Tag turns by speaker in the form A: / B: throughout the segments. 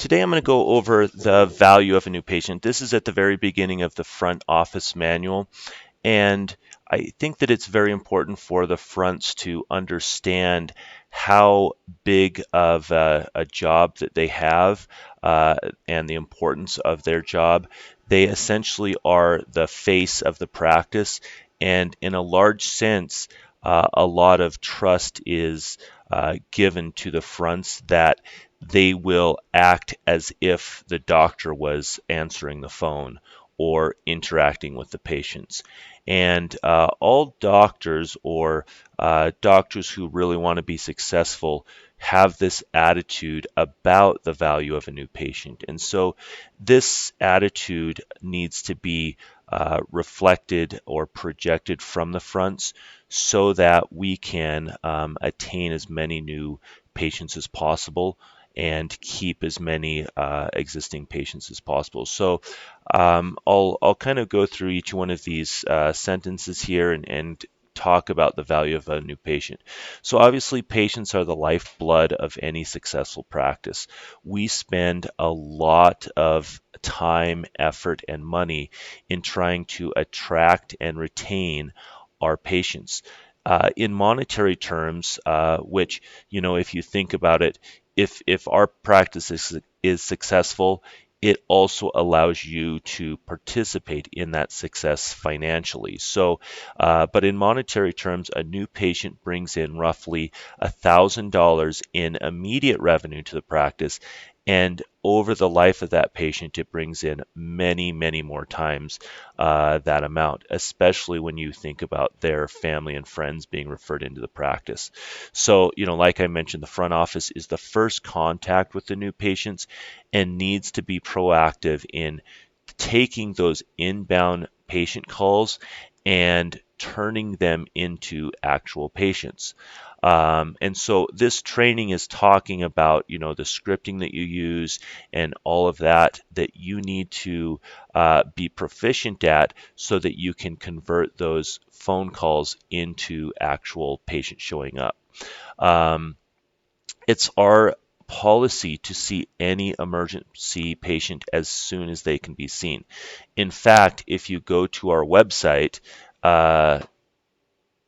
A: Today I'm going to go over the value of a new patient. This is at the very beginning of the front office manual, and I think that it's very important for the fronts to understand how big of a job that they have and the importance of their job. They essentially are the face of the practice, and in a large sense, a lot of trust is given to the fronts that they will act as if the doctor was answering the phone or interacting with the patients. And all doctors or doctors who really want to be successful have this attitude about the value of a new patient. And so this attitude needs to be reflected or projected from the fronts so that we can attain as many new patients as possible and keep as many existing patients as possible. So I'll kind of go through each one of these sentences here and talk about the value of a new patient. So obviously patients are the lifeblood of any successful practice. We spend a lot of time, effort, and money in trying to attract and retain our patients. In monetary terms, which, if you think about it, if our practice is successful, it also allows you to participate in that success financially. So, but in monetary terms, a new patient brings in roughly $1,000 in immediate revenue to the practice. And over the life of that patient, it brings in many, many more times that amount, especially when you think about their family and friends being referred into the practice. So, like I mentioned, the front office is the first contact with the new patients and needs to be proactive in taking those inbound patient calls and turning them into actual patients. And so this training is talking about, the scripting that you use and all of that you need to be proficient at so that you can convert those phone calls into actual patients showing up. Um, it's our policy to see any emergency patient as soon as they can be seen. In fact, if you go to our website, uh,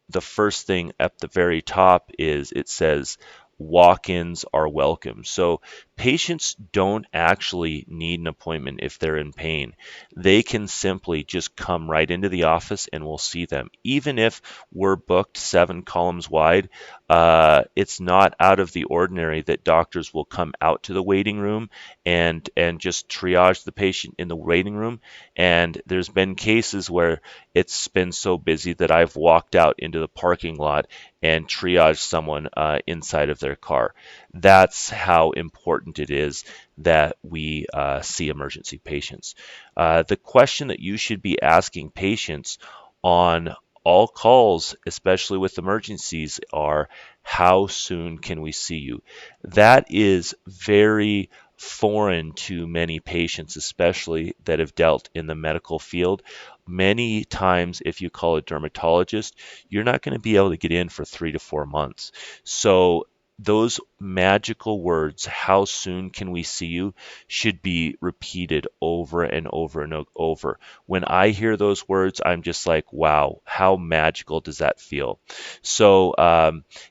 A: the first thing at the very top is it says walk-ins are welcome. So patients don't actually need an appointment if they're in pain. They can simply just come right into the office and we'll see them. Even if we're booked 7 columns wide, it's not out of the ordinary that doctors will come out to the waiting room and just triage the patient in the waiting room. And there's been cases where it's been so busy that I've walked out into the parking lot and triaged someone inside of their car. That's how important it is that we see emergency patients. The question that you should be asking patients on all calls, especially with emergencies, are how soon can we see you? That is very foreign to many patients, especially that have dealt in the medical field. Many times, if you call a dermatologist, you're not going to be able to get in for 3 to 4 months. So those magical words, how soon can we see you, should be repeated over and over and over. When I hear those words, I'm just like, wow, how magical does that feel? So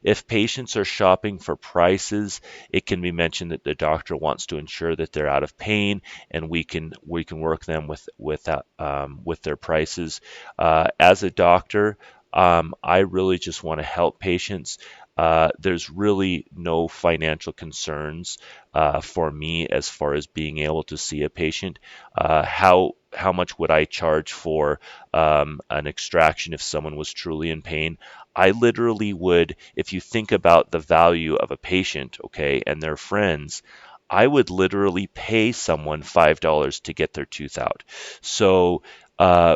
A: if patients are shopping for prices, it can be mentioned that the doctor wants to ensure that they're out of pain, and we can work them with their prices. As a doctor, I really just want to help patients. There's really no financial concerns for me as far as being able to see a patient. How much would I charge for an extraction if someone was truly in pain? I literally would, if you think about the value of a patient, okay, and their friends, I would literally pay someone $5 to get their tooth out. So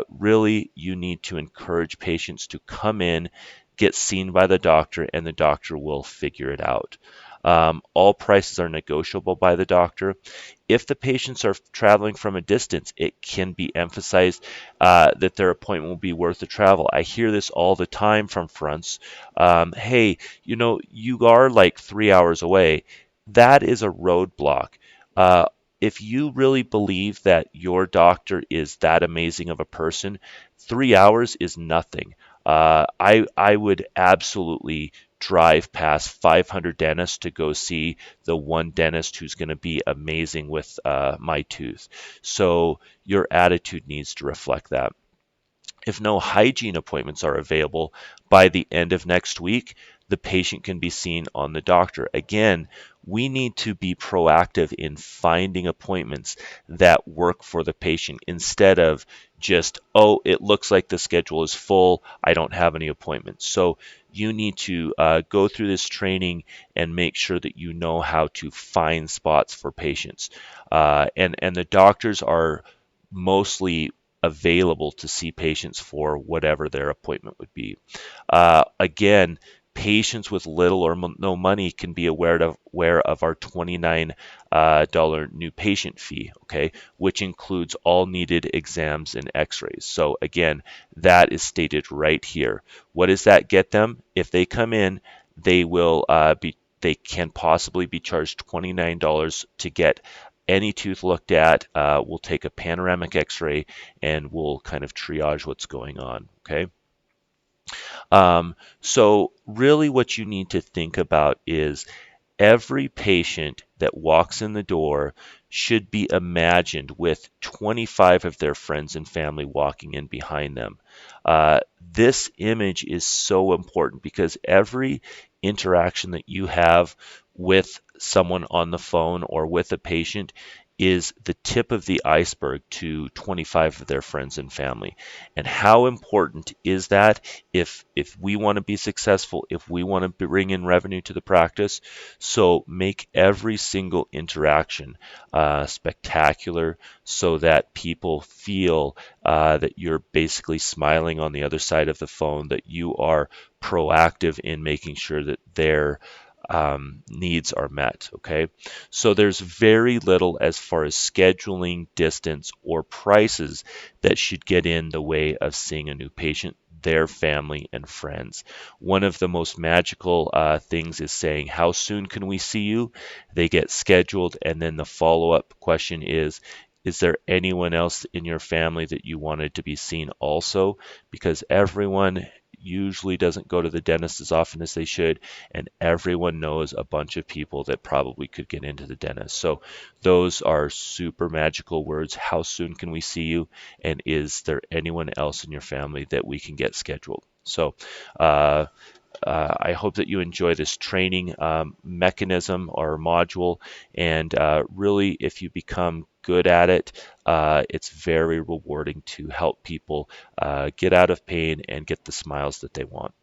A: really, you need to encourage patients to come in, get seen by the doctor, and the doctor will figure it out. All prices are negotiable by the doctor. If the patients are traveling from a distance, it can be emphasized that their appointment will be worth the travel. I hear this all the time from fronts. Hey, you are like 3 hours away. That is a roadblock. if you really believe that your doctor is that amazing of a person, 3 hours is nothing. I would absolutely drive past 500 dentists to go see the one dentist who's going to be amazing with my tooth. So your attitude needs to reflect that. If no hygiene appointments are available by the end of next week, the patient can be seen on the doctor. Again, we need to be proactive in finding appointments that work for the patient instead of just, oh, it looks like the schedule is full, I don't have any appointments. So you need to go through this training and make sure that you know how to find spots for patients. And the doctors are mostly available to see patients for whatever their appointment would be. Again, patients with little or no money can be aware of our $29 new patient fee, okay, which includes all needed exams and x-rays. So again, that is stated right here. What does that get them? If they come in, they can possibly be charged $29 to get any tooth looked at. We'll take a panoramic x-ray and we'll kind of triage what's going on, okay? So really what you need to think about is every patient that walks in the door should be imagined with 25 of their friends and family walking in behind them. This image is so important because every interaction that you have with someone on the phone or with a patient is the tip of the iceberg to 25 of their friends and family. And how important is that if we want to be successful, if we want to bring in revenue to the practice? So make every single interaction spectacular so that people feel that you're basically smiling on the other side of the phone, that you are proactive in making sure that their needs are met. Okay, so there's very little as far as scheduling, distance, or prices that should get in the way of seeing a new patient, their family, and friends. One of the most magical things is saying, how soon can we see you? They get scheduled, and then the follow-up question is there anyone else in your family that you wanted to be seen also? Because everyone usually doesn't go to the dentist as often as they should, and everyone knows a bunch of people that probably could get into the dentist. So those are super magical words. How soon can we see you? And is there anyone else in your family that we can get scheduled? So uh, I hope that you enjoy this training mechanism or module. And really, if you become good at it, it's very rewarding to help people get out of pain and get the smiles that they want.